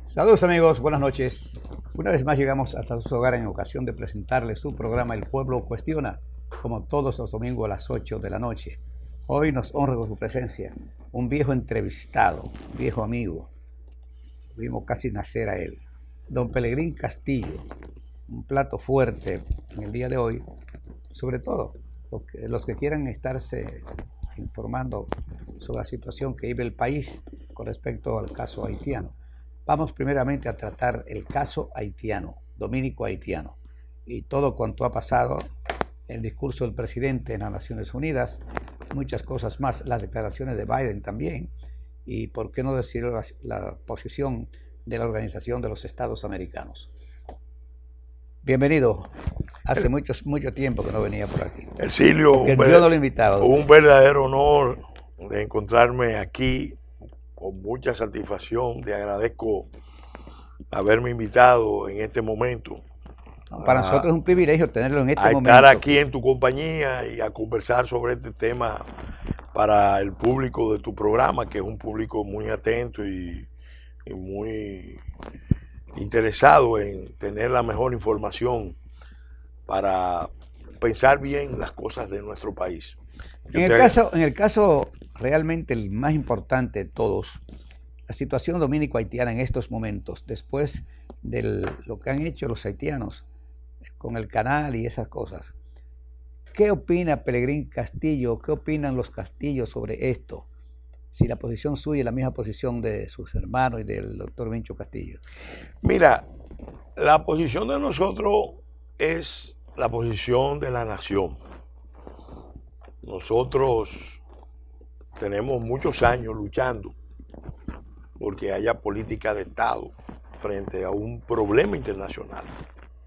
Saludos amigos, buenas noches. Una vez más llegamos hasta su hogar en ocasión de presentarles su programa El Pueblo Cuestiona, como todos los domingos a las 8 de la noche. Hoy nos honra con su presencia un viejo entrevistado, un viejo amigo. Vimos casi nacer a él, don Pelegrín Castillo. Un plato fuerte en el día de hoy, sobre todo los que quieran estarse informando sobre la situación que vive el país con respecto al caso haitiano. Vamos primeramente a tratar el caso haitiano, dominico-haitiano, y todo cuanto ha pasado, el discurso del presidente en las Naciones Unidas, muchas cosas más, las declaraciones de Biden también, y por qué no decir la posición de la Organización de los Estados Americanos. Bienvenido. Hace mucho tiempo que no venía por aquí. Ercilio, yo no lo invitaba. Un verdadero honor de encontrarme aquí, con mucha satisfacción. Te agradezco haberme invitado en este momento. Para nosotros es un privilegio tenerlo en este momento. A estar aquí en tu compañía y a conversar sobre este tema para el público de tu programa, que es un público muy atento y muy interesado en tener la mejor información para pensar bien las cosas de nuestro país. En el caso realmente el más importante de todos, la situación dominico-haitiana en estos momentos, después de lo que han hecho los haitianos con el canal y esas cosas. ¿Qué opina Pelegrín Castillo? ¿Qué opinan los Castillos sobre esto? Si la posición suya es la misma posición de sus hermanos y del doctor Mincho Castillo. Mira, la posición de nosotros es la posición de la nación. Nosotros tenemos muchos años luchando porque haya política de Estado frente a un problema internacional.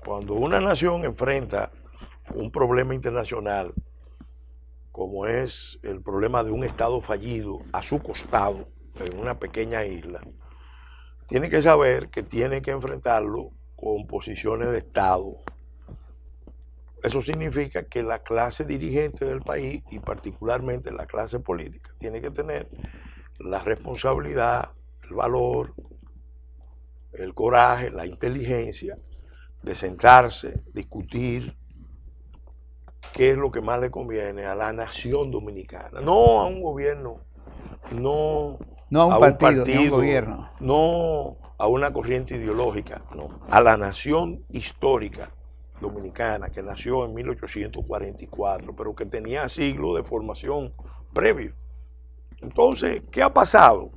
Cuando una nación enfrenta un problema internacional, como es el problema de un Estado fallido a su costado en una pequeña isla, tiene que saber que tiene que enfrentarlo con posiciones de Estado. Eso significa que la clase dirigente del país, y particularmente la clase política, tiene que tener la responsabilidad, el valor, el coraje, la inteligencia de sentarse, discutir qué es lo que más le conviene a la nación dominicana, no a un gobierno, no a un partido, ni a un gobierno, no a una corriente ideológica, no, a la nación histórica dominicana que nació en 1844, pero que tenía siglos de formación previo. Entonces, ¿qué ha pasado?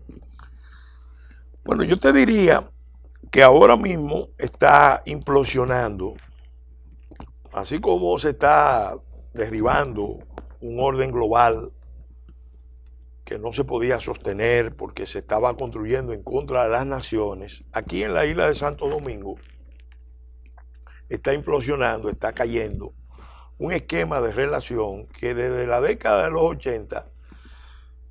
Bueno, yo te diría que ahora mismo está implosionando, así como se está derribando un orden global que no se podía sostener porque se estaba construyendo en contra de las naciones. Aquí en la isla de Santo Domingo está implosionando, está cayendo un esquema de relación que desde la década de los 80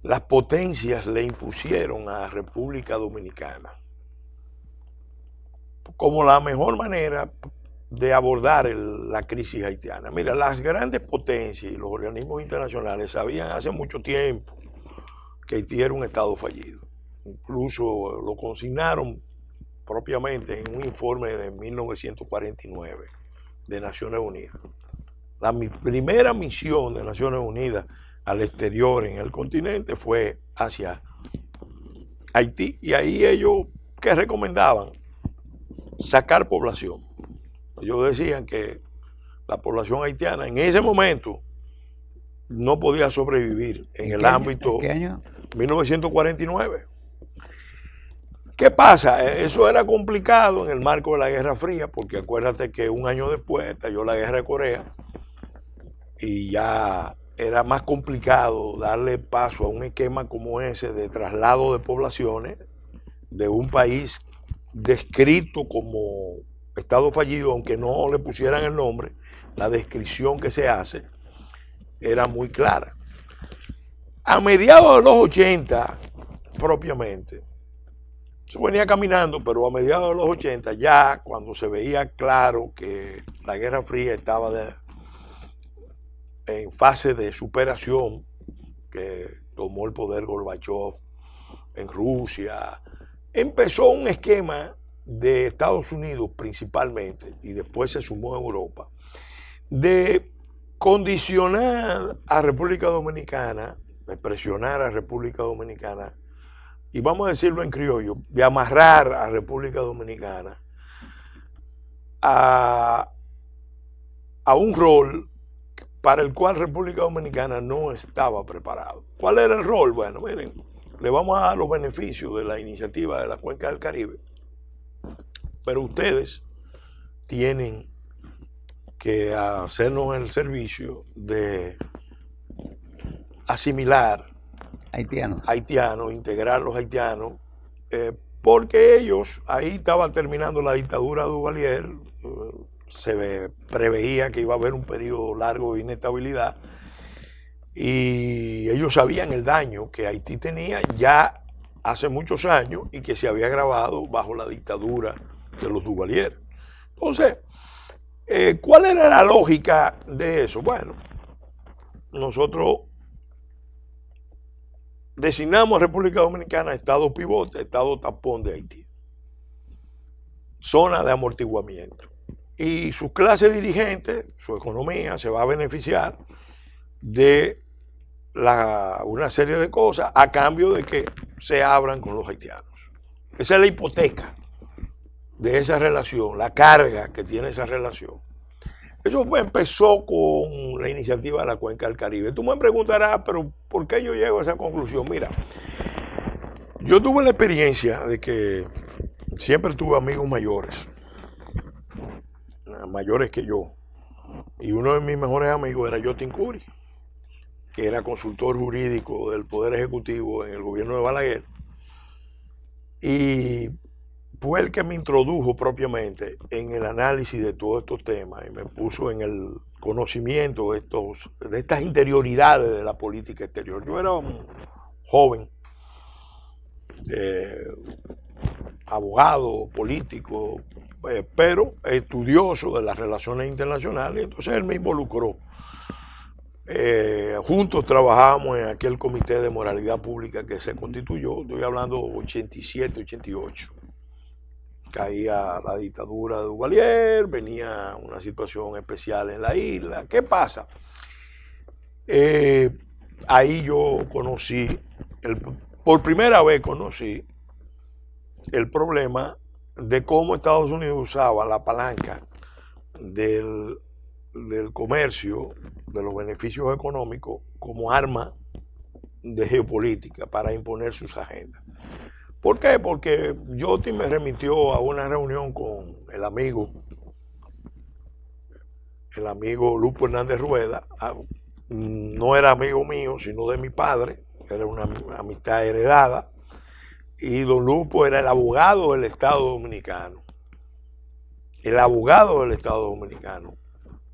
las potencias le impusieron a la República Dominicana como la mejor manera de abordar la crisis haitiana. Mira, las grandes potencias y los organismos internacionales sabían hace mucho tiempo que Haití era un Estado fallido. Incluso lo consignaron propiamente en un informe de 1949 de Naciones Unidas. La primera misión de Naciones Unidas al exterior en el continente fue hacia Haití, y ahí ellos, ¿qué recomendaban? Sacar población. Ellos decían que la población haitiana en ese momento no podía sobrevivir en el ámbito. ¿En qué año? 1949. ¿Qué pasa? Eso era complicado en el marco de la Guerra Fría, porque acuérdate que un año después estalló la Guerra de Corea y ya era más complicado darle paso a un esquema como ese de traslado de poblaciones de un país descrito como Estado fallido, aunque no le pusieran el nombre. La descripción que se hace era muy clara. A mediados de los 80, propiamente, se venía caminando, pero a mediados de los 80, ya cuando se veía claro que la Guerra Fría estaba en fase de superación, que tomó el poder Gorbachov en Rusia, empezó un esquema de Estados Unidos principalmente, y después se sumó a Europa, de condicionar a República Dominicana, de presionar a República Dominicana, y vamos a decirlo en criollo, de amarrar a República Dominicana a un rol para el cual República Dominicana no estaba preparado. ¿Cuál era el rol? Bueno, miren, le vamos a dar los beneficios de la iniciativa de la Cuenca del Caribe, pero ustedes tienen que hacernos el servicio de asimilar haitianos, integrar los haitianos, porque ellos, ahí estaba terminando la dictadura de Duvalier, se preveía que iba a haber un periodo largo de inestabilidad, y ellos sabían el daño que Haití tenía ya hace muchos años y que se había agravado bajo la dictadura de los Duvalier. Entonces, ¿cuál era la lógica de eso? Bueno, nosotros designamos a República Dominicana estado pivote, estado tapón de Haití, zona de amortiguamiento. Y su clase dirigente, su economía, se va a beneficiar de una serie de cosas a cambio de que se abran con los haitianos. Esa es la hipoteca de esa relación, la carga que tiene esa relación. Eso empezó con la iniciativa de la Cuenca del Caribe. Tú me preguntarás, pero ¿por qué yo llego a esa conclusión? Mira, yo tuve la experiencia de que siempre tuve amigos mayores que yo. Y uno de mis mejores amigos era Jotin Curi, que era consultor jurídico del Poder Ejecutivo en el gobierno de Balaguer. Y fue el que me introdujo propiamente en el análisis de todos estos temas y me puso en el conocimiento de estas interioridades de la política exterior. Yo era un joven, abogado, político, pero estudioso de las relaciones internacionales, entonces él me involucró. Juntos trabajábamos en aquel comité de moralidad pública que se constituyó, estoy hablando 87, 88. Caía la dictadura de Duvalier, venía una situación especial en la isla. ¿Qué pasa? Ahí yo conocí, por primera vez conocí el problema de cómo Estados Unidos usaba la palanca del comercio, de los beneficios económicos, como arma de geopolítica para imponer sus agendas. ¿Por qué? Porque Jotin me remitió a una reunión con el amigo Lupo Hernández Rueda. No era amigo mío, sino de mi padre, era una amistad heredada, y don Lupo era el abogado del Estado Dominicano,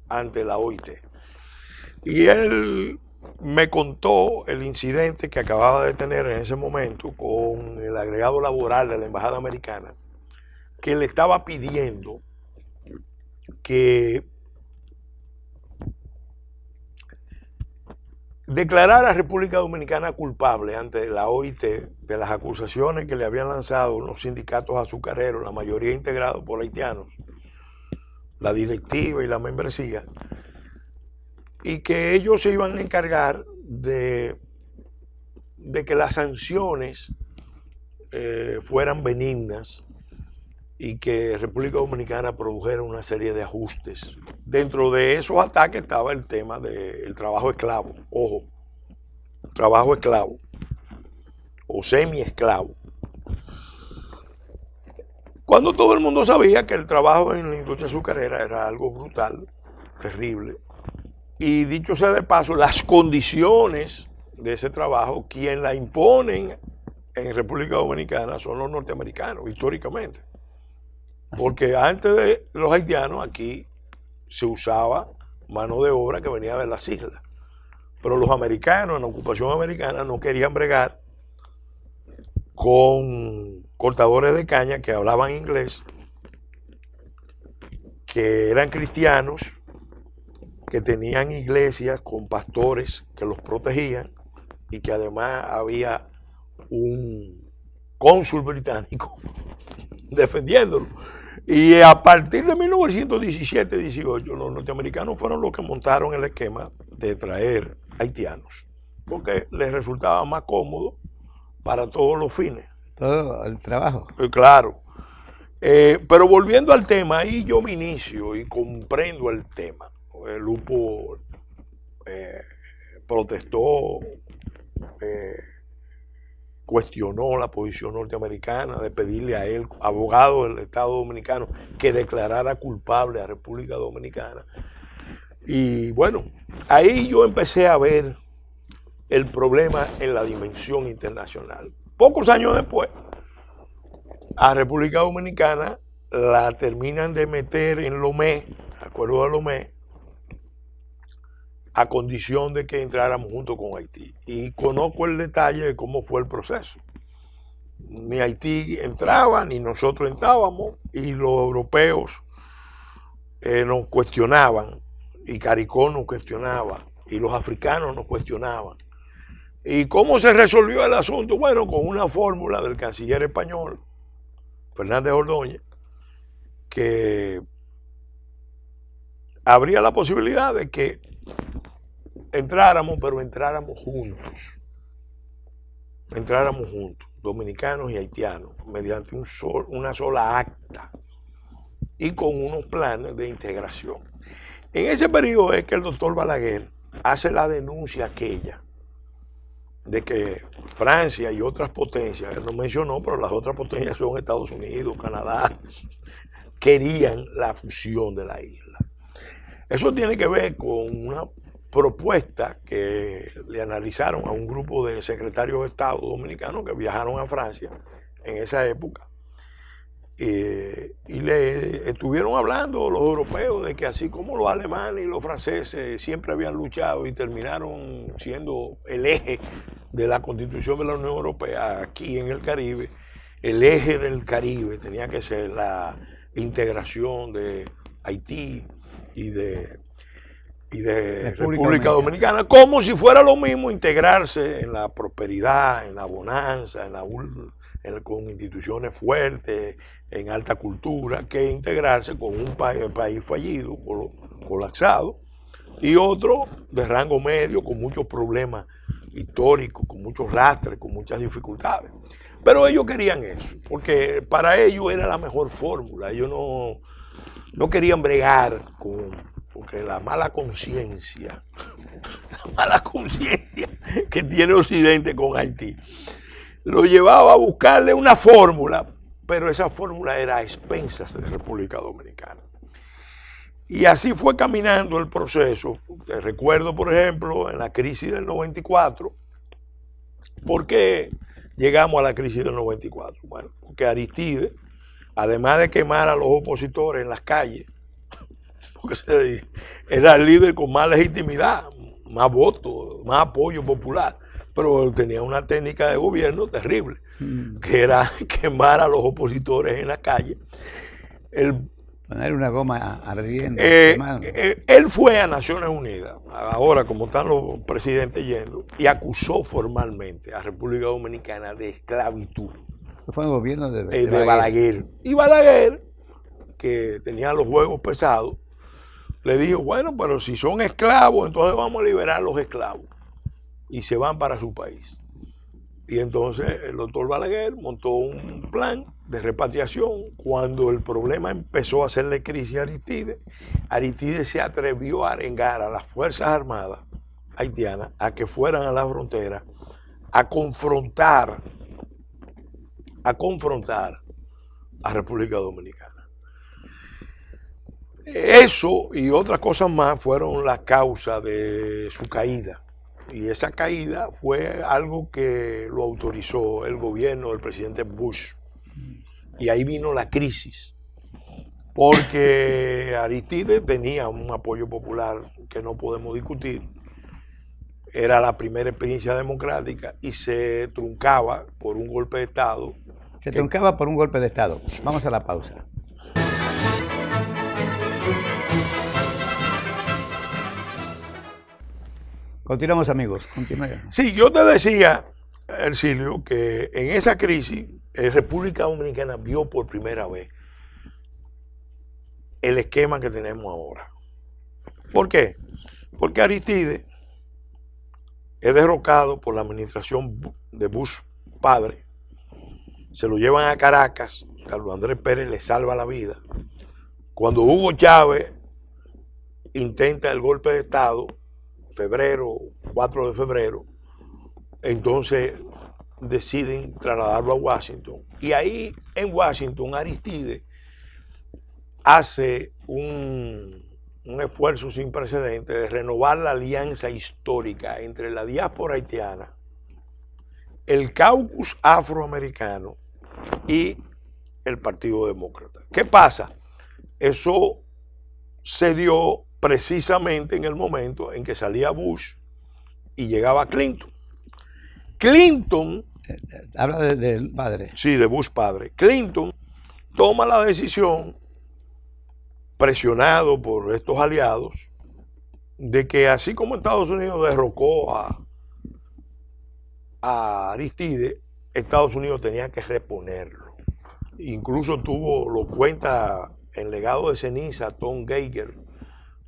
ante la OIT. Y él me contó el incidente que acababa de tener en ese momento con el agregado laboral de la Embajada Americana, que le estaba pidiendo que declarara a República Dominicana culpable ante la OIT de las acusaciones que le habían lanzado los sindicatos azucareros, la mayoría integrados por haitianos, la directiva y la membresía, y que ellos se iban a encargar de que las sanciones fueran benignas y que República Dominicana produjera una serie de ajustes. Dentro de esos ataques estaba el tema del trabajo esclavo. Ojo, trabajo esclavo o semi-esclavo. Cuando todo el mundo sabía que el trabajo en la industria azucarera era algo brutal, terrible. Y dicho sea de paso, las condiciones de ese trabajo, quien la imponen en República Dominicana son los norteamericanos, históricamente. Porque antes de los haitianos aquí se usaba mano de obra que venía de las islas. Pero los americanos en la ocupación americana no querían bregar con cortadores de caña que hablaban inglés, que eran cristianos, que tenían iglesias con pastores que los protegían y que además había un cónsul británico defendiéndolo. Y a partir de 1917-18, los norteamericanos fueron los que montaron el esquema de traer haitianos, porque les resultaba más cómodo para todos los fines. Todo el trabajo. Claro. Pero volviendo al tema, ahí yo me inicio y comprendo el tema. El Lupo protestó, cuestionó la posición norteamericana de pedirle a él, abogado del Estado Dominicano, que declarara culpable a República Dominicana. Y bueno, ahí yo empecé a ver el problema en la dimensión internacional. Pocos años después, a República Dominicana la terminan de meter en Lomé, acuerdo de Lomé, a condición de que entráramos junto con Haití. Y conozco el detalle de cómo fue el proceso. Ni Haití entraba, ni nosotros entrábamos, y los europeos nos cuestionaban, y CARICOM nos cuestionaba, y los africanos nos cuestionaban. ¿Y cómo se resolvió el asunto? Bueno, con una fórmula del canciller español, Fernández Ordóñez, que habría la posibilidad de que entráramos, pero entráramos juntos, dominicanos y haitianos, mediante una sola acta y con unos planes de integración. En ese periodo es que el doctor Balaguer hace la denuncia aquella de que Francia y otras potencias, él no mencionó, pero las otras potencias son Estados Unidos, Canadá, querían la fusión de la isla. Eso tiene que ver con una propuesta que le analizaron a un grupo de secretarios de Estado dominicanos que viajaron a Francia en esa época y le estuvieron hablando los europeos de que así como los alemanes y los franceses siempre habían luchado y terminaron siendo el eje de la Constitución de la Unión Europea, aquí en el Caribe, el eje del Caribe tenía que ser la integración de Haití y de República Dominicana, como si fuera lo mismo integrarse en la prosperidad, en la bonanza, con instituciones fuertes, en alta cultura, que integrarse con un país fallido, colapsado, y otro de rango medio, con muchos problemas históricos, con muchos lastres, con muchas dificultades. Pero ellos querían eso, porque para ellos era la mejor fórmula. Ellos no querían bregar porque la mala conciencia que tiene Occidente con Haití lo llevaba a buscarle una fórmula, pero esa fórmula era a expensas de República Dominicana. Y así fue caminando el proceso. Te recuerdo, por ejemplo, en la crisis del 94. ¿Por qué llegamos a la crisis del 94? Bueno, porque Aristide, además de quemar a los opositores en las calles, porque era el líder con más legitimidad, más votos, más apoyo popular, pero tenía una técnica de gobierno terrible, que era quemar a los opositores en la calle. Poner una goma ardiendo. Él fue a Naciones Unidas, ahora como están los presidentes yendo, y acusó formalmente a República Dominicana de esclavitud. Eso fue el gobierno de Balaguer. Y Balaguer, que tenía los juegos pesados, le dijo, bueno, pero si son esclavos, entonces vamos a liberar a los esclavos. Y se van para su país. Y entonces el doctor Balaguer montó un plan de repatriación. Cuando el problema empezó a hacerle crisis a Aristide se atrevió a arengar a las Fuerzas Armadas haitianas a que fueran a la frontera a confrontar a República Dominicana. Eso y otras cosas más fueron la causa de su caída. Y esa caída fue algo que lo autorizó el gobierno del presidente Bush. Y ahí vino la crisis. Porque Aristide tenía un apoyo popular que no podemos discutir. Era la primera experiencia democrática y se truncaba por un golpe de Estado. Vamos a la pausa. Continuamos, amigos. Continúen. Sí, yo te decía, Ercilio, que en esa crisis República Dominicana vio por primera vez el esquema que tenemos ahora. ¿Por qué? Porque Aristides es derrocado por la administración de Bush padre, se lo llevan a Caracas, Carlos Andrés Pérez le salva la vida. Cuando Hugo Chávez intenta el golpe de Estado, 4 de febrero, entonces deciden trasladarlo a Washington. Y ahí en Washington Aristides hace un esfuerzo sin precedentes de renovar la alianza histórica entre la diáspora haitiana, el caucus afroamericano y el Partido Demócrata. ¿Qué pasa? Eso se dio precisamente en el momento en que salía Bush y llegaba Clinton. Clinton... Habla del padre. Sí, de Bush padre. Clinton toma la decisión, presionado por estos aliados, de que así como Estados Unidos derrocó a Aristides, Estados Unidos tenía que reponerlo. Incluso lo cuenta en Legado de Ceniza Tom Geiger,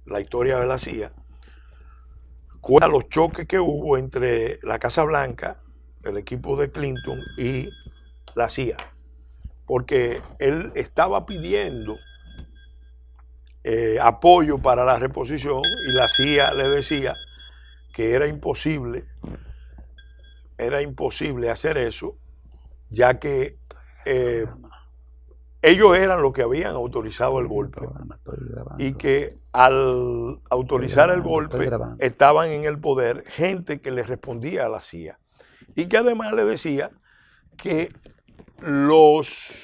la historia de la CIA, cuenta los choques que hubo entre la Casa Blanca, el equipo de Clinton y la CIA, porque él estaba pidiendo apoyo para la reposición y la CIA le decía que era imposible hacer eso, ya que ellos eran los que habían autorizado el golpe y que al autorizar el golpe estaban en el poder gente que le respondía a la CIA y que además le decía que los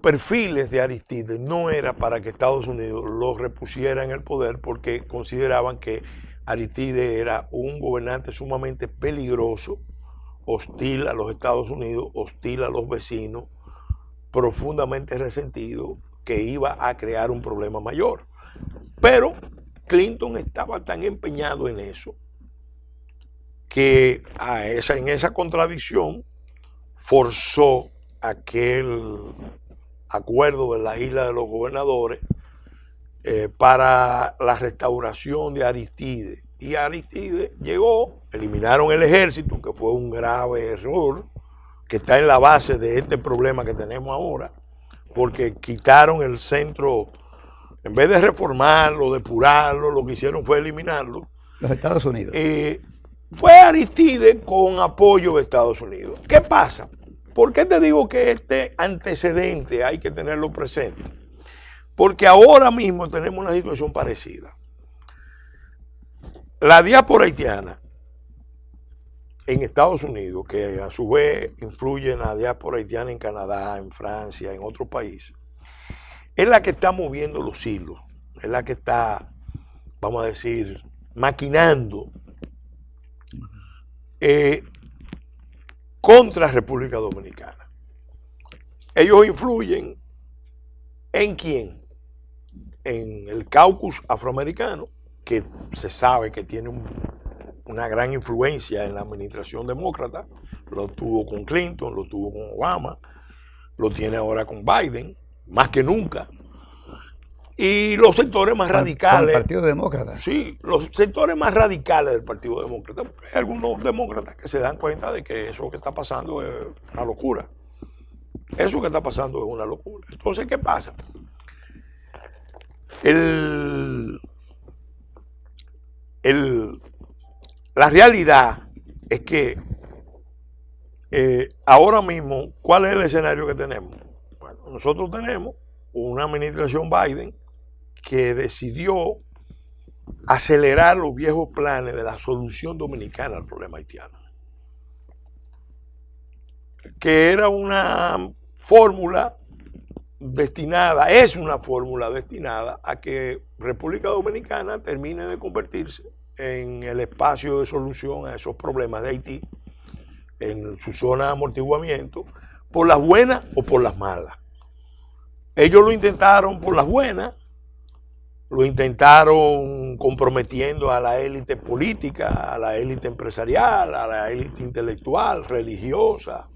perfiles de Aristides no era para que Estados Unidos los repusiera en el poder, porque consideraban que Aristides era un gobernante sumamente peligroso, hostil a los Estados Unidos, hostil a los vecinos, profundamente resentido, que iba a crear un problema mayor. Pero Clinton estaba tan empeñado en eso que en esa contradicción forzó aquel acuerdo de la isla de los gobernadores para la restauración de Aristides. Y Aristides llegó, eliminaron el ejército, que fue un grave error, que está en la base de este problema que tenemos ahora, porque quitaron el centro, en vez de reformarlo, depurarlo, lo que hicieron fue eliminarlo. Los Estados Unidos. Fue Aristides con apoyo de Estados Unidos. ¿Qué pasa? ¿Por qué te digo que este antecedente hay que tenerlo presente? Porque ahora mismo tenemos una situación parecida. La diáspora haitiana en Estados Unidos, que a su vez influye en la diáspora haitiana en Canadá, en Francia, en otros países, es la que está moviendo los hilos, es la que está, vamos a decir, maquinando contra República Dominicana. Ellos influyen ¿en quién? En el caucus afroamericano, que se sabe que tiene una gran influencia en la administración demócrata. Lo tuvo con Clinton, lo tuvo con Obama, lo tiene ahora con Biden, más que nunca. Y los sectores más radicales... ¿Con el Partido Demócrata? Sí, los sectores más radicales del Partido Demócrata. Hay algunos demócratas que se dan cuenta de que eso que está pasando es una locura. Eso que está pasando es una locura. Entonces, ¿qué pasa? La realidad es que ahora mismo, ¿cuál es el escenario que tenemos? Bueno, nosotros tenemos una administración Biden que decidió acelerar los viejos planes de la solución dominicana al problema haitiano, que era una fórmula destinada, es una fórmula destinada a que República Dominicana termine de convertirse en el espacio de solución a esos problemas de Haití, en su zona de amortiguamiento, por las buenas o por las malas. Ellos lo intentaron por las buenas, lo intentaron comprometiendo a la élite política, a la élite empresarial, a la élite intelectual, religiosa,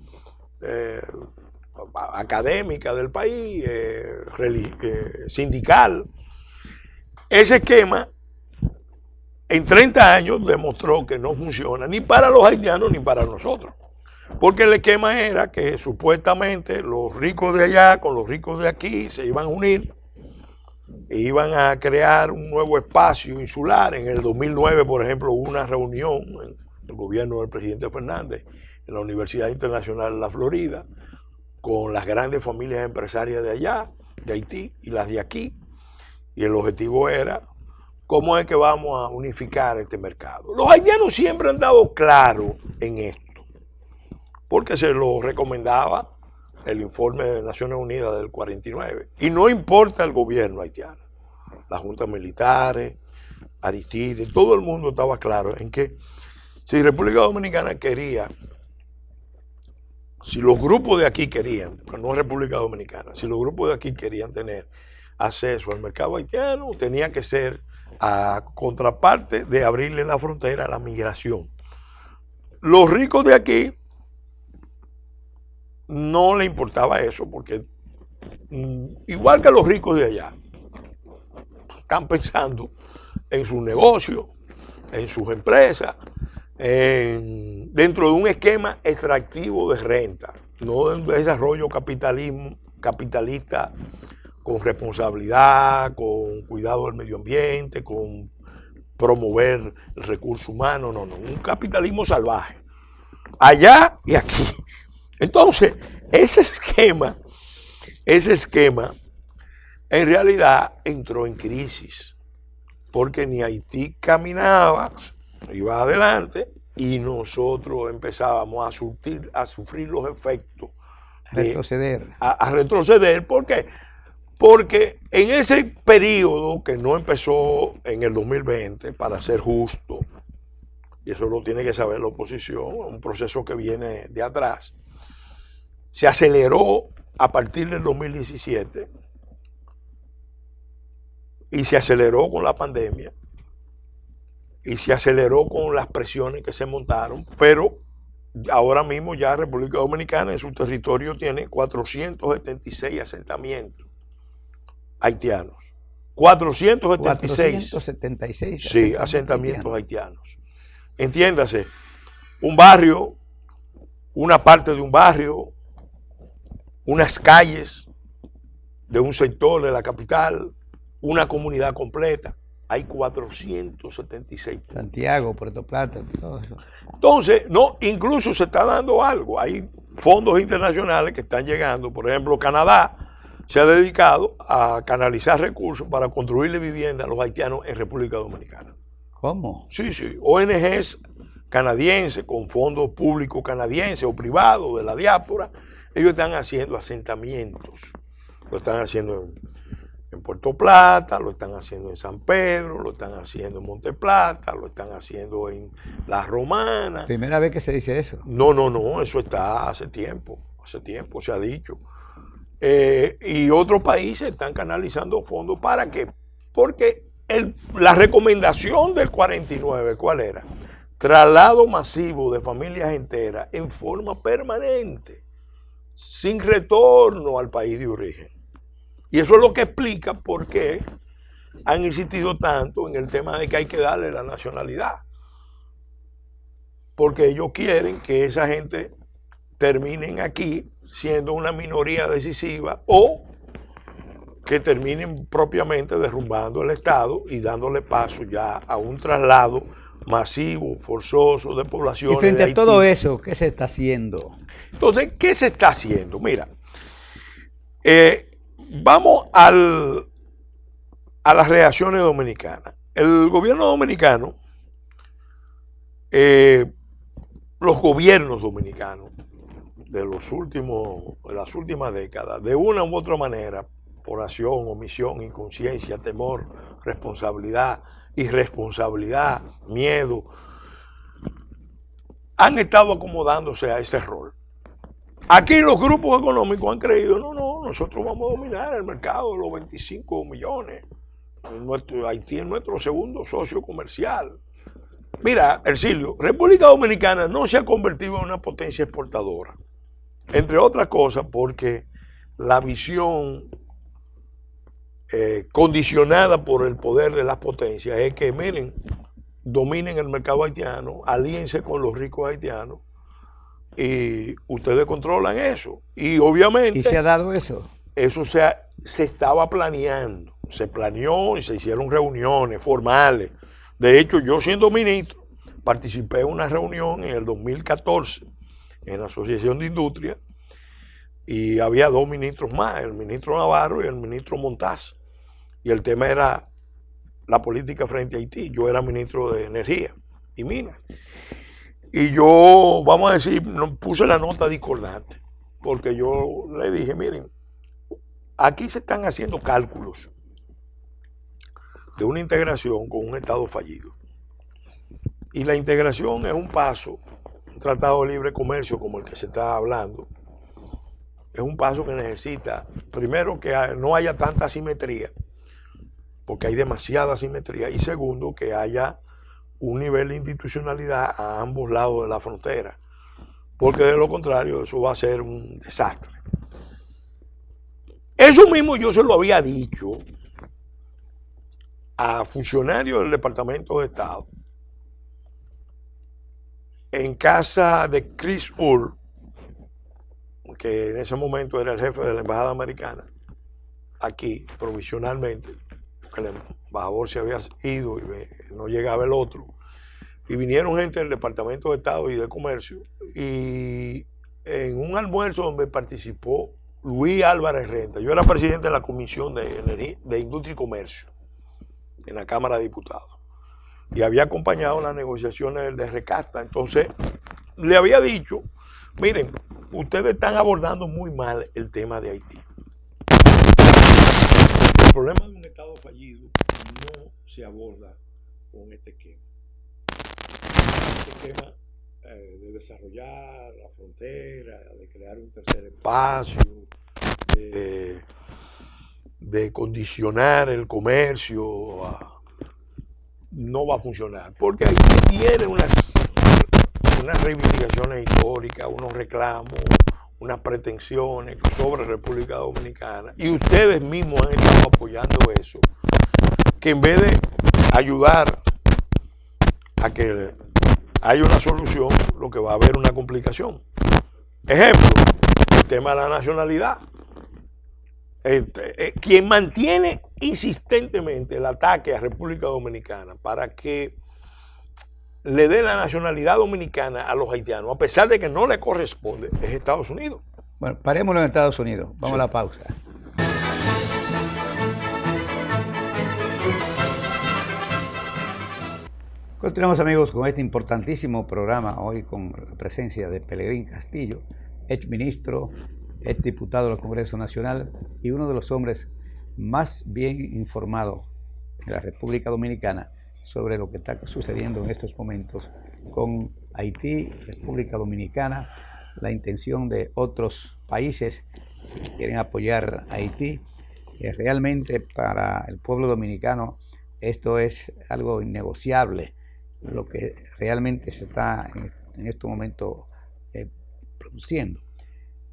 académica del país, sindical. Ese esquema en 30 años demostró que no funciona ni para los haitianos ni para nosotros. Porque el esquema era que supuestamente los ricos de allá con los ricos de aquí se iban a unir e iban a crear un nuevo espacio insular. En el 2009, por ejemplo, hubo una reunión en el gobierno del presidente Fernández en la Universidad Internacional de la Florida con las grandes familias empresarias de allá, de Haití y las de aquí. Y el objetivo era, ¿cómo es que vamos a unificar este mercado? Los haitianos siempre han dado claro en esto, porque se lo recomendaba el informe de Naciones Unidas del 49. Y no importa el gobierno haitiano, las juntas militares, Aristides, todo el mundo estaba claro en que si República Dominicana quería, si los grupos de aquí querían, no República Dominicana, si los grupos de aquí querían tener acceso al mercado haitiano, tenía que ser a contraparte de abrirle la frontera a la migración. Los ricos de aquí no le importaba eso, porque igual que los ricos de allá, están pensando en su negocio, en sus empresas, dentro de un esquema extractivo de renta, no de un desarrollo capitalista con responsabilidad, con cuidado del medio ambiente, con promover el recurso humano, no, un capitalismo salvaje, allá y aquí. Entonces, ese esquema en realidad entró en crisis, porque ni Haití caminaba, iba adelante, y nosotros empezábamos a sufrir los efectos. A retroceder. ¿Por qué? Porque en ese periodo que no empezó en el 2020, para ser justo, y eso lo tiene que saber la oposición, un proceso que viene de atrás, se aceleró a partir del 2017 y se aceleró con la pandemia y se aceleró con las presiones que se montaron, pero ahora mismo ya República Dominicana en su territorio tiene 476 asentamientos haitianos. 476 sí, asentamientos haitianos. Entiéndase, un barrio, una parte de un barrio, unas calles de un sector de la capital, una comunidad completa. Hay 476. Santiago, Puerto Plata, todo eso. Entonces, no, incluso se está dando algo. Hay fondos internacionales que están llegando. Por ejemplo, Canadá se ha dedicado a canalizar recursos para construirle vivienda a los haitianos en República Dominicana. ¿Cómo? Sí. ONGs canadienses con fondos públicos canadienses o privados de la diáspora, ellos están haciendo asentamientos. Lo están haciendo en Puerto Plata, lo están haciendo en San Pedro, lo están haciendo en Monte Plata, lo están haciendo en La Romana. ¿Primera vez que se dice eso? No, eso está hace tiempo se ha dicho. Y otros países están canalizando fondos. ¿Para qué? Porque la recomendación del 49, ¿cuál era? Traslado masivo de familias enteras en forma permanente, sin retorno al país de origen. Y eso es lo que explica por qué han insistido tanto en el tema de que hay que darle la nacionalidad. Porque ellos quieren que esa gente terminen aquí siendo una minoría decisiva o que terminen propiamente derrumbando el Estado y dándole paso ya a un traslado masivo, forzoso de población. Y frente a todo eso, ¿qué se está haciendo? Entonces, ¿qué se está haciendo? Mira, vamos a las reacciones dominicanas. El gobierno dominicano, los gobiernos dominicanos de las últimas décadas, de una u otra manera, por acción, omisión, inconsciencia, temor, responsabilidad, irresponsabilidad, miedo, han estado acomodándose a ese rol. Aquí los grupos económicos han creído, no, nosotros vamos a dominar el mercado de los 25 millones. Haití es nuestro segundo socio comercial. Mira, Ercilio, República Dominicana no se ha convertido en una potencia exportadora. Entre otras cosas, porque la visión condicionada por el poder de las potencias es que, miren, dominen el mercado haitiano, alíense con los ricos haitianos y ustedes controlan eso. Y obviamente... ¿Y se ha dado eso? Eso se estaba planeando, se planeó y se hicieron reuniones formales. De hecho, yo siendo ministro, participé en una reunión en el 2014 en la Asociación de Industria y había 2 ministros más, el ministro Navarro y el ministro Montaz. Y el tema era la política frente a Haití. Yo era ministro de Energía y Minas. Y yo, vamos a decir, puse la nota discordante, porque yo le dije, miren, aquí se están haciendo cálculos de una integración con un Estado fallido. Y la integración es un paso, un tratado de libre comercio como el que se está hablando, es un paso que necesita, primero, que no haya tanta asimetría, porque hay demasiada asimetría, y segundo, que haya un nivel de institucionalidad a ambos lados de la frontera, porque de lo contrario eso va a ser un desastre. Eso mismo yo se lo había dicho a funcionarios del Departamento de Estado en casa de Chris Hull, que en ese momento era el jefe de la Embajada Americana, aquí provisionalmente, porque el embajador se había ido y no llegaba el otro. Y vinieron gente del Departamento de Estado y de Comercio, y en un almuerzo donde participó Luis Álvarez Renta, yo era presidente de la Comisión de Industria y Comercio en la Cámara de Diputados, y había acompañado las negociaciones de Recasta. Entonces le había dicho, miren, ustedes están abordando muy mal el tema de Haití. El problema de un Estado fallido no se aborda con este esquema. Este esquema de desarrollar la frontera, de crear un tercer espacio, de condicionar el comercio, no va a funcionar. Porque Haití tiene unas reivindicaciones históricas, unos reclamos, unas pretensiones sobre República Dominicana, y ustedes mismos han estado apoyando eso, que en vez de ayudar a que haya una solución, lo que va a haber una complicación. Ejemplo, el tema de la nacionalidad. Quien mantiene insistentemente el ataque a República Dominicana para que le dé la nacionalidad dominicana a los haitianos, a pesar de que no le corresponde, es Estados Unidos. Bueno, parémoslo en Estados Unidos. Vamos a la pausa. Continuamos, amigos, con este importantísimo programa, hoy con la presencia de Pelegrín Castillo, ex ministro, ex diputado del Congreso Nacional y uno de los hombres más bien informados en la República Dominicana sobre lo que está sucediendo en estos momentos con Haití, República Dominicana, la intención de otros países que quieren apoyar a Haití. Realmente para el pueblo dominicano esto es algo innegociable, lo que realmente se está en este momento produciendo.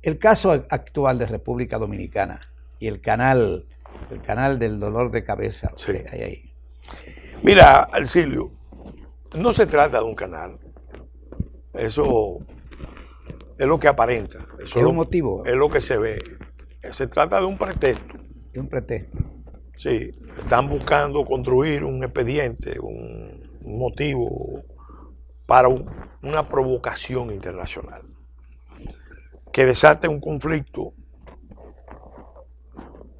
El caso actual de República Dominicana y el canal del dolor de cabeza que hay ahí. Mira, Arcilio, no se trata de un canal. Eso es lo que aparenta. Eso es un motivo. Es lo que se ve. Se trata de un pretexto. De un pretexto. Sí, están buscando construir un expediente, un motivo para una provocación internacional que desate un conflicto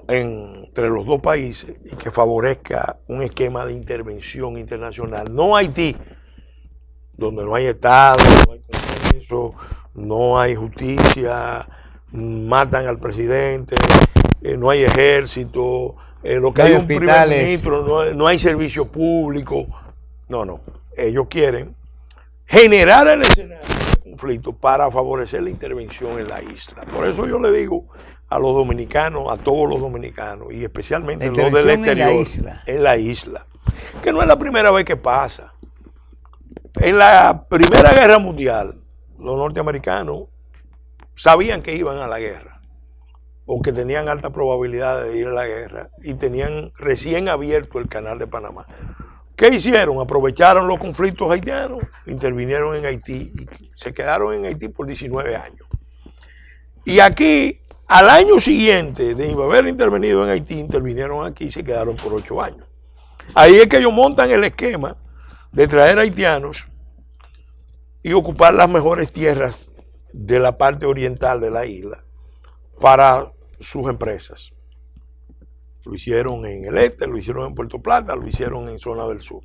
entre los dos países y que favorezca un esquema de intervención internacional. No Haití, donde no hay Estado, no hay Congreso, no hay justicia, matan al presidente, no hay ejército, lo que hay un primer ministro, no hay servicio público. No. Ellos quieren generar el escenario de conflicto para favorecer la intervención en la isla. Por eso yo le digo a los dominicanos, a todos los dominicanos, y especialmente los del exterior, en la isla, que no es la primera vez que pasa. En la Primera Guerra Mundial, los norteamericanos sabían que iban a la guerra o que tenían alta probabilidad de ir a la guerra y tenían recién abierto el canal de Panamá. ¿Qué hicieron? Aprovecharon los conflictos haitianos, intervinieron en Haití y se quedaron en Haití por 19 años. Y aquí, al año siguiente de haber intervenido en Haití, intervinieron aquí y se quedaron por 8 años. Ahí es que ellos montan el esquema de traer haitianos y ocupar las mejores tierras de la parte oriental de la isla para sus empresas. Lo hicieron en el este, lo hicieron en Puerto Plata, lo hicieron en zona del sur.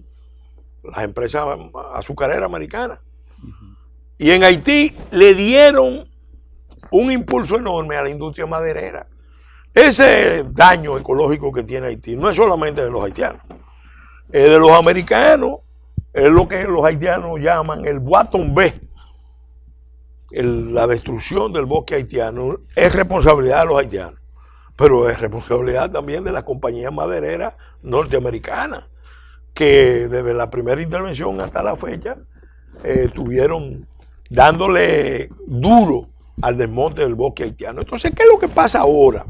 Las empresas azucareras americanas. Y en Haití le dieron un impulso enorme a la industria maderera. Ese daño ecológico que tiene Haití no es solamente de los haitianos, es de los americanos, es lo que los haitianos llaman el bois tombé. La destrucción del bosque haitiano es responsabilidad de los haitianos, pero es responsabilidad también de las compañías madereras norteamericanas, que desde la primera intervención hasta la fecha estuvieron dándole duro al desmonte del bosque haitiano. Entonces, ¿qué es lo que pasa ahora?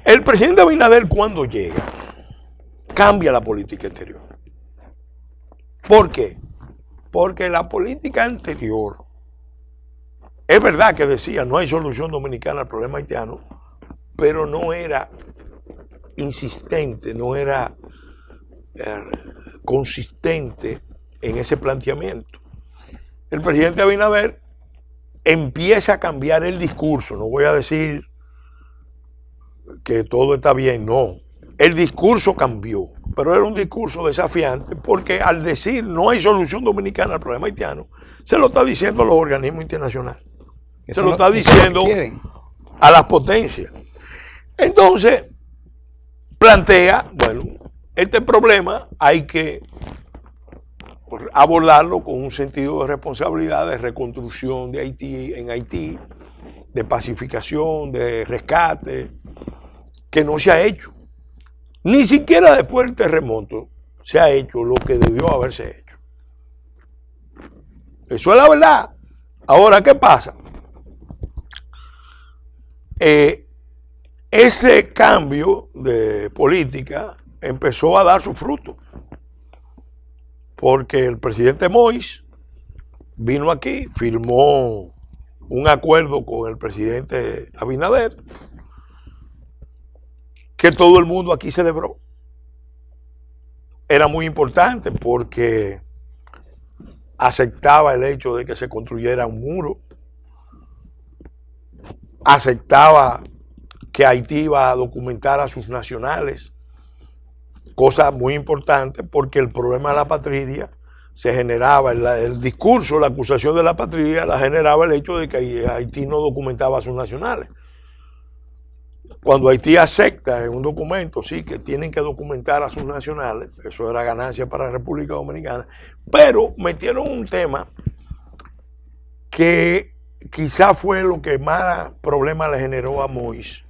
El presidente Abinader, cuando llega, cambia la política exterior. ¿Por qué? Porque la política anterior, es verdad que decía no hay solución dominicana al problema haitiano, pero no era insistente, no era consistente en ese planteamiento. El presidente Abinader empieza a cambiar el discurso. No voy a decir que todo está bien, no. El discurso cambió, pero era un discurso desafiante porque al decir no hay solución dominicana al problema haitiano, se lo está diciendo a los organismos internacionales. Se lo está diciendo a las potencias. Entonces, plantea, bueno, este problema hay que abordarlo con un sentido de responsabilidad, de reconstrucción de Haití, en Haití, de pacificación, de rescate, que no se ha hecho. Ni siquiera después del terremoto se ha hecho lo que debió haberse hecho. Eso es la verdad. Ahora, ¿qué pasa? Ese cambio de política empezó a dar su fruto. Porque el presidente Moïse vino aquí, firmó un acuerdo con el presidente Abinader, que todo el mundo aquí celebró. Era muy importante porque aceptaba el hecho de que se construyera un muro, aceptaba que Haití iba a documentar a sus nacionales, cosa muy importante porque el problema de la patria se generaba, el discurso, la acusación de la patria la generaba el hecho de que Haití no documentaba a sus nacionales. Cuando Haití acepta en un documento, sí, que tienen que documentar a sus nacionales, eso era ganancia para la República Dominicana, pero metieron un tema que quizá fue lo que más problemas le generó a Moïse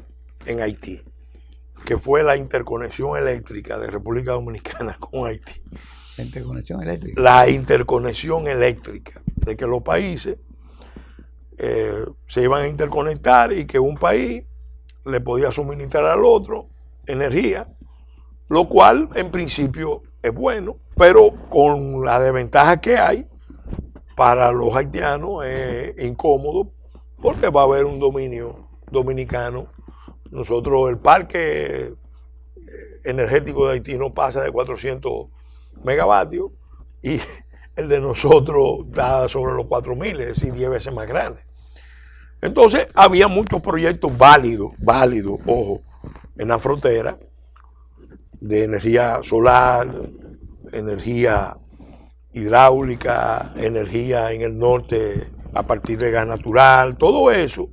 en Haití, que fue la interconexión eléctrica de República Dominicana con Haití. La interconexión eléctrica. La interconexión eléctrica, de que los países se iban a interconectar y que un país le podía suministrar al otro energía, lo cual en principio es bueno, pero con la desventaja que hay para los haitianos es incómodo porque va a haber un dominio dominicano. Nosotros, el parque energético de Haití no pasa de 400 megavatios y el de nosotros está sobre los 4.000, es decir, 10 veces más grande. Entonces había muchos proyectos válidos, ojo, en la frontera, de energía solar, energía hidráulica, energía en el norte a partir de gas natural, todo eso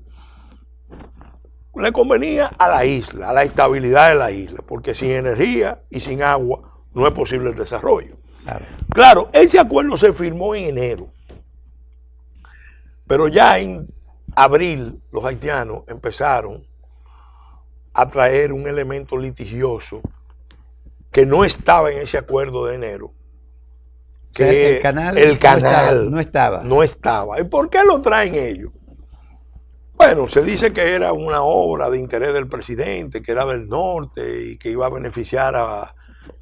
le convenía a la isla, a la estabilidad de la isla, porque sin energía y sin agua no es posible el desarrollo. Claro, ese acuerdo se firmó en enero, pero ya en abril los haitianos empezaron a traer un elemento litigioso que no estaba en ese acuerdo de enero. que el canal no estaba. ¿Y por qué lo traen ellos? Bueno, se dice que era una obra de interés del presidente, que era del norte y que iba a beneficiar a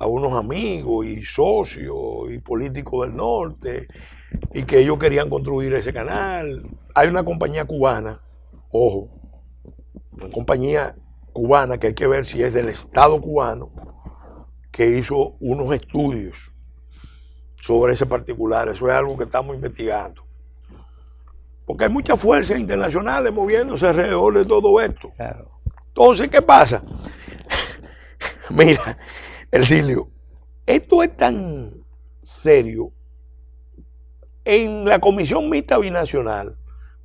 unos amigos y socios y políticos del norte y que ellos querían construir ese canal. Hay una compañía cubana, ojo, una compañía cubana que hay que ver si es del Estado cubano, que hizo unos estudios sobre ese particular. Eso es algo que estamos investigando. Porque hay muchas fuerzas internacionales moviéndose alrededor de todo esto. Claro. Entonces, ¿qué pasa? Mira, Ercilio, esto es tan serio. En la Comisión Mixta Binacional,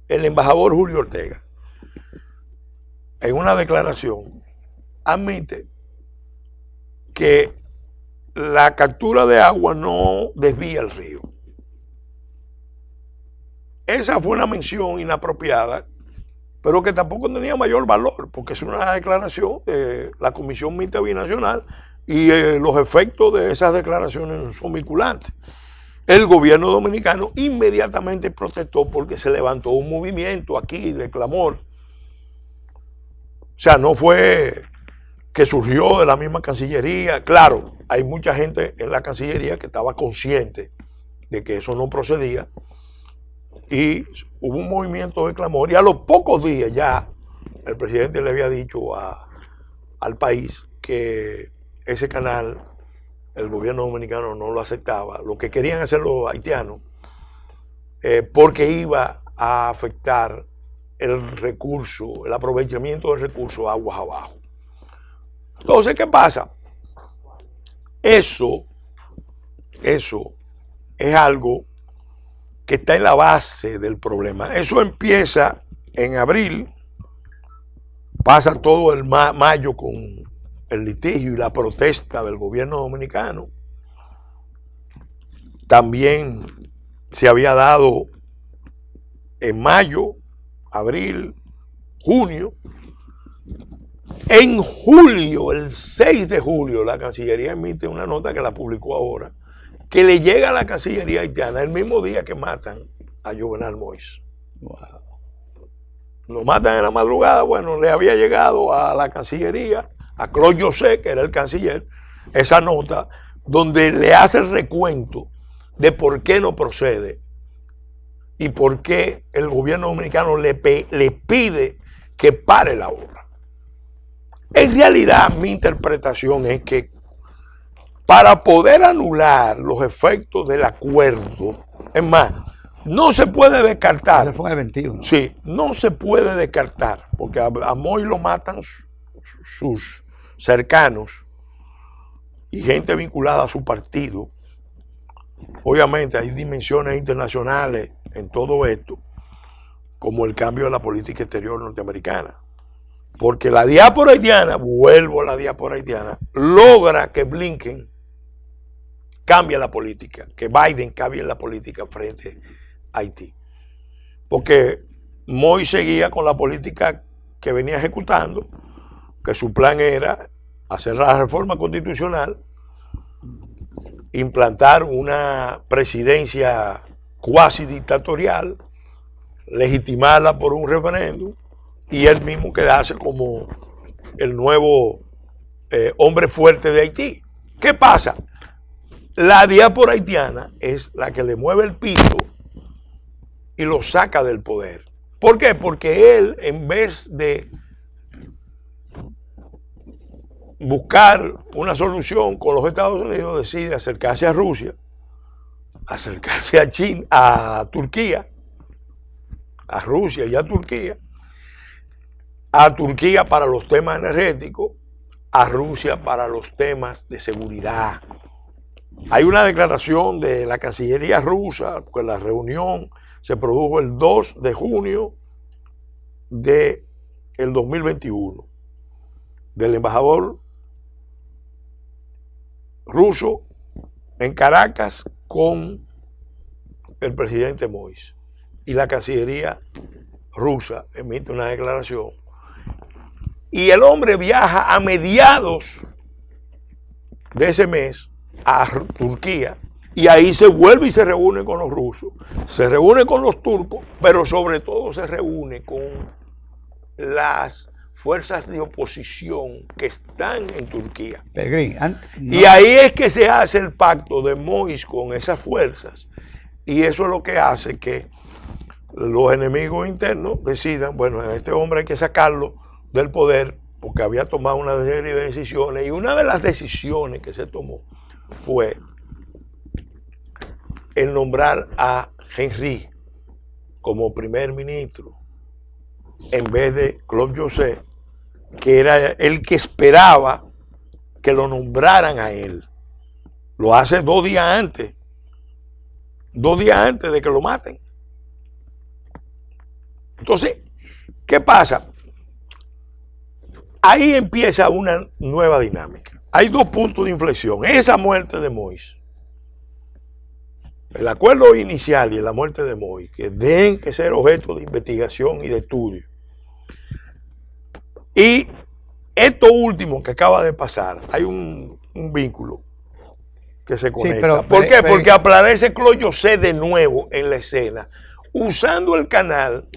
el embajador Julio Ortega, en una declaración, admite que la captura de agua no desvía el río. Esa fue una mención inapropiada, pero que tampoco tenía mayor valor, porque es una declaración de la Comisión Mixta Binacional y los efectos de esas declaraciones son vinculantes. El gobierno dominicano inmediatamente protestó porque se levantó un movimiento aquí de clamor. O sea, no fue que surgió de la misma Cancillería. Claro, hay mucha gente en la Cancillería que estaba consciente de que eso no procedía y hubo un movimiento de clamor y a los pocos días ya el presidente le había dicho al país que ese canal el gobierno dominicano no lo aceptaba, lo que querían hacer los haitianos, porque iba a afectar el recurso, el aprovechamiento del recurso aguas abajo. Entonces, ¿qué pasa? Eso es algo que está en la base del problema. Eso empieza en abril, pasa todo el mayo con el litigio y la protesta del gobierno dominicano. También se había dado en mayo, abril, junio. En julio, el 6 de julio, la Cancillería emite una nota que la publicó ahora, que le llega a la Cancillería haitiana el mismo día que matan a Jovenel Moïse. Wow. Lo matan en la madrugada. Bueno, le había llegado a la Cancillería, a Claude José, que era el canciller, esa nota donde le hace el recuento de por qué no procede y por qué el gobierno dominicano le pide que pare la obra. En realidad, mi interpretación es que para poder anular los efectos del acuerdo, es más, no se puede descartar. Eso fue el 21. Sí, no se puede descartar, porque a Moïse lo matan sus cercanos y gente vinculada a su partido. Obviamente hay dimensiones internacionales en todo esto, como el cambio de la política exterior norteamericana. Porque la diáspora haitiana, vuelvo a la diáspora haitiana, logra que Blinken cambie la política, que Biden cambie la política frente a Haití. Porque Moïse seguía con la política que venía ejecutando, que su plan era hacer la reforma constitucional, implantar una presidencia cuasi dictatorial, legitimarla por un referéndum y él mismo quedarse como el nuevo hombre fuerte de Haití. ¿Qué pasa? La diáspora haitiana es la que le mueve el piso y lo saca del poder. ¿Por qué? Porque él, en vez de buscar una solución con los Estados Unidos, decide acercarse a Rusia, acercarse a China, a Turquía, a Rusia y a Turquía para los temas energéticos, a Rusia para los temas de seguridad. Hay una declaración de la Cancillería rusa, que la reunión se produjo el 2 de junio del 2021, del embajador ruso en Caracas con el presidente Moïse. Y la Cancillería rusa emite una declaración. Y el hombre viaja a mediados de ese mes a Turquía Y ahí se vuelve y se reúne con los rusos, se reúne con los turcos, pero sobre todo se reúne con las fuerzas de oposición que están en Turquía. Peregrín, Y ahí es que se hace el pacto de Moïse con esas fuerzas. Y eso es lo que hace que los enemigos internos decidan, bueno, a este hombre hay que sacarlo del poder porque había tomado una serie de decisiones. Y una de las decisiones que se tomó fue el nombrar a Henry como primer ministro en vez de Claude Joseph, que era el que esperaba que lo nombraran a él. Lo hace 2 días antes de que lo maten. Entonces, ¿qué pasa? Ahí empieza una nueva dinámica. Hay 2 puntos de inflexión. Esa muerte de Moïse, el acuerdo inicial y la muerte de Moïse, que deben que ser objeto de investigación y de estudio. Y esto último que acaba de pasar, hay un vínculo que se conecta. Sí, ¿por qué? Porque aparece Claude Joseph de nuevo en la escena, usando el canal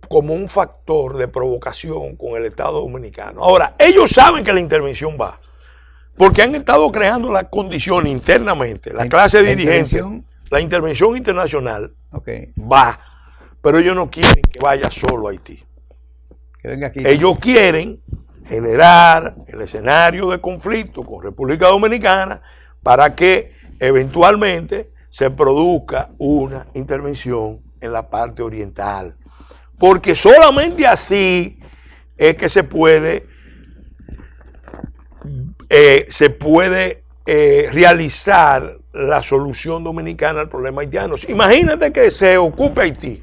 como un factor de provocación con el Estado Dominicano. Ahora, ellos saben que la intervención va, porque han estado creando las condiciones internamente, la clase dirigente, la intervención internacional va, pero ellos no quieren que vaya solo a Haití. Que venga aquí. Ellos quieren generar el escenario de conflicto con República Dominicana para que eventualmente se produzca una intervención en la parte oriental. Porque solamente así es que se puede realizar la solución dominicana al problema haitiano. Imagínate que se ocupe Haití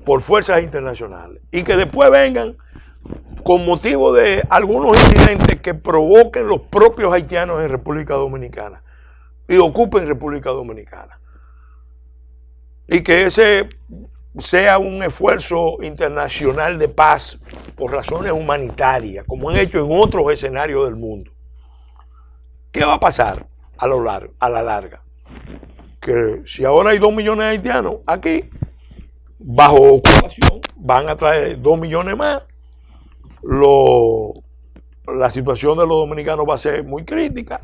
por fuerzas internacionales y que después vengan con motivo de algunos incidentes que provoquen los propios haitianos en República Dominicana y ocupen República Dominicana. Y que ese sea un esfuerzo internacional de paz por razones humanitarias, como han hecho en otros escenarios del mundo. ¿Qué va a pasar a la larga? Que si ahora hay 2 millones de haitianos aquí, bajo ocupación, van a traer 2 millones más. La situación de los dominicanos va a ser muy crítica.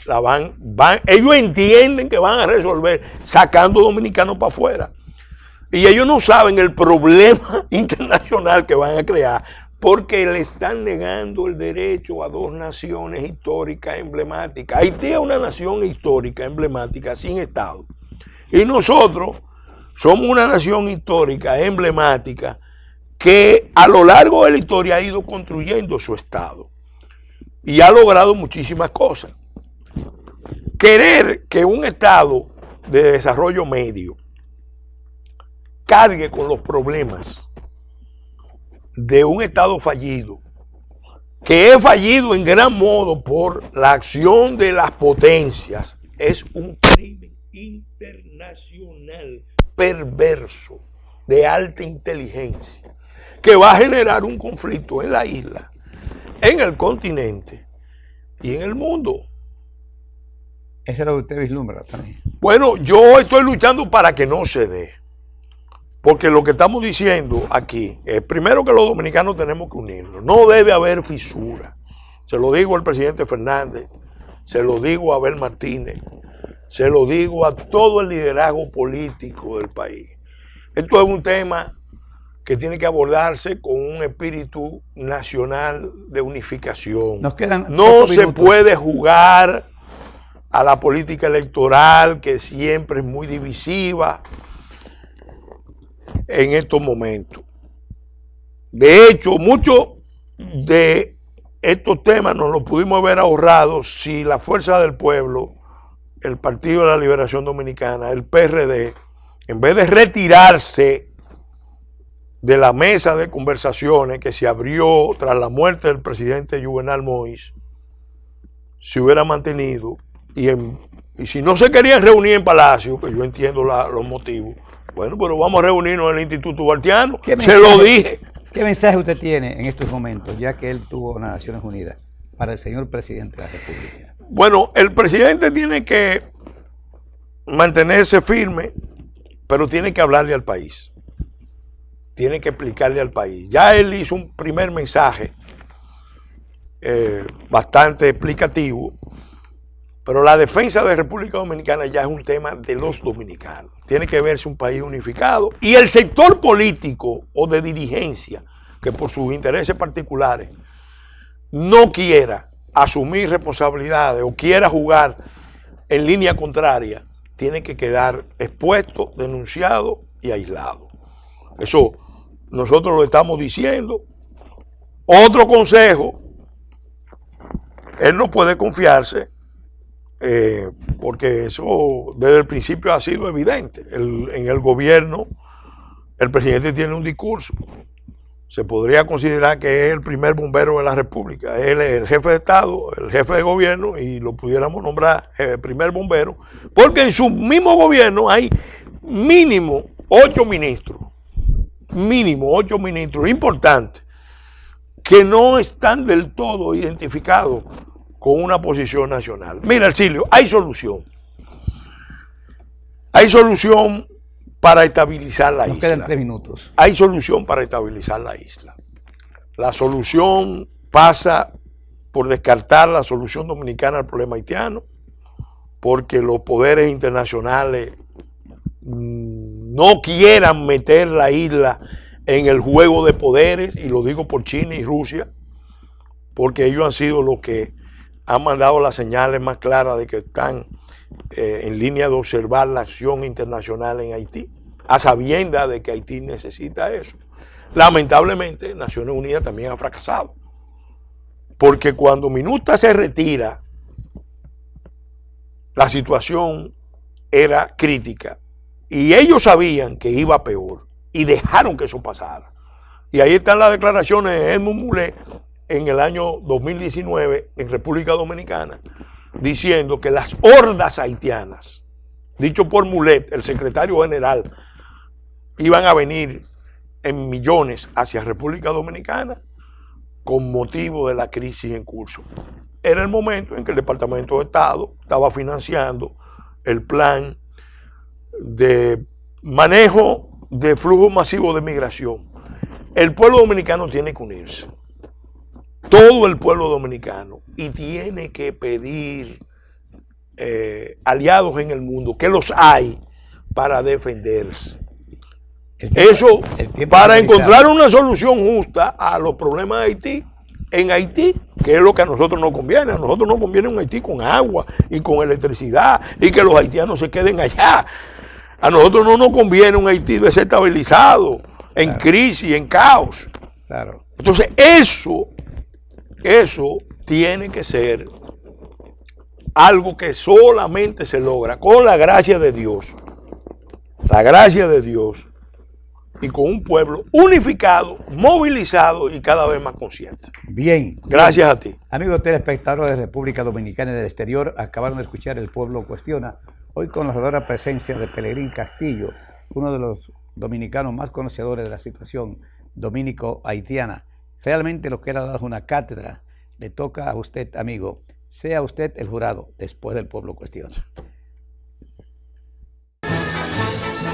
Ellos entienden que van a resolver sacando dominicanos para afuera. Y ellos no saben el problema internacional que van a crear porque le están negando el derecho a 2 naciones históricas emblemáticas. Haití es una nación histórica emblemática sin Estado. Y nosotros somos una nación histórica emblemática que a lo largo de la historia ha ido construyendo su Estado y ha logrado muchísimas cosas. Querer que un Estado de desarrollo medio cargue con los problemas de un Estado fallido, que es fallido en gran modo por la acción de las potencias, es un crimen internacional perverso de alta inteligencia que va a generar un conflicto en la isla, en el continente y en el mundo. Eso es lo que usted vislumbra también. Bueno, yo estoy luchando para que no se dé. Porque lo que estamos diciendo aquí es, primero, que los dominicanos tenemos que unirnos. No debe haber fisura. Se lo digo al presidente Fernández, se lo digo a Abel Martínez, se lo digo a todo el liderazgo político del país. Esto es un tema que tiene que abordarse con un espíritu nacional de unificación. No se puede jugar a la política electoral, que siempre es muy divisiva en estos momentos. De hecho, muchos de estos temas nos los pudimos haber ahorrado si la Fuerza del Pueblo, el Partido de la Liberación Dominicana, el PRD, en vez de retirarse de la mesa de conversaciones que se abrió tras la muerte del presidente Juvenal Moïse, se hubiera mantenido, y si no se querían reunir en Palacio, que yo entiendo los motivos, bueno, pero vamos a reunirnos en el Instituto Bartiano. Se lo dije. ¿Qué mensaje usted tiene en estos momentos, ya que él tuvo las Naciones Unidas, para el señor presidente de la República? Bueno, el presidente tiene que mantenerse firme, pero tiene que hablarle al país. Tiene que explicarle al país. Ya él hizo un primer mensaje bastante explicativo, pero la defensa de República Dominicana ya es un tema de los dominicanos. Tiene que verse un país unificado y el sector político o de dirigencia que por sus intereses particulares no quiera asumir responsabilidades o quiera jugar en línea contraria, tiene que quedar expuesto, denunciado y aislado. Eso nosotros lo estamos diciendo. Otro consejo, él no puede confiarse, porque eso desde el principio ha sido evidente. En el gobierno, el presidente tiene un discurso. Se podría considerar que es el primer bombero de la República. Él es el jefe de Estado, el jefe de gobierno, y lo pudiéramos nombrar el primer bombero, porque en su mismo gobierno hay mínimo 8 ministros importantes que no están del todo identificados con una posición nacional. Mira, Ercilio, hay solución. Hay solución para estabilizar la isla. Nos quedan 3 minutos. Hay solución para estabilizar la isla. La solución pasa por descartar la solución dominicana al problema haitiano, porque los poderes internacionales no quieran meter la isla en el juego de poderes, y lo digo por China y Rusia, porque ellos han sido los que han mandado las señales más claras de que están en línea de observar la acción internacional en Haití, a sabiendas de que Haití necesita eso. Lamentablemente, Naciones Unidas también ha fracasado, porque cuando MINUSTAH se retira, la situación era crítica, y ellos sabían que iba peor, y dejaron que eso pasara. Y ahí están las declaraciones de Edmund Mulet en el año 2019 en República Dominicana, diciendo que las hordas haitianas, dicho por Mulet, el secretario general, iban a venir en millones hacia República Dominicana con motivo de la crisis en curso. Era el momento en que el Departamento de Estado estaba financiando el plan de manejo de flujo masivo de migración. El pueblo dominicano tiene que unirse, todo el pueblo dominicano, y tiene que pedir aliados en el mundo, que los hay, para defenderse. Eso, para encontrar una solución justa a los problemas de Haití, en Haití, que es lo que a nosotros nos conviene. A nosotros nos conviene un Haití con agua y con electricidad, y que los haitianos se queden allá. A nosotros no nos conviene un Haití desestabilizado, en crisis, en caos. Claro. Entonces, eso tiene que ser algo que solamente se logra con la gracia de Dios. La gracia de Dios, y con un pueblo unificado, movilizado y cada vez más consciente. Bien. Gracias a ti. Amigos telespectadores de República Dominicana y del exterior, acabaron de escuchar El Pueblo Cuestiona, hoy con la honrada presencia de Pelegrín Castillo, uno de los dominicanos más conocedores de la situación dominico-haitiana. Realmente lo que él ha dado es una cátedra. Le toca a usted, amigo, sea usted el jurado después del Pueblo Cuestiona.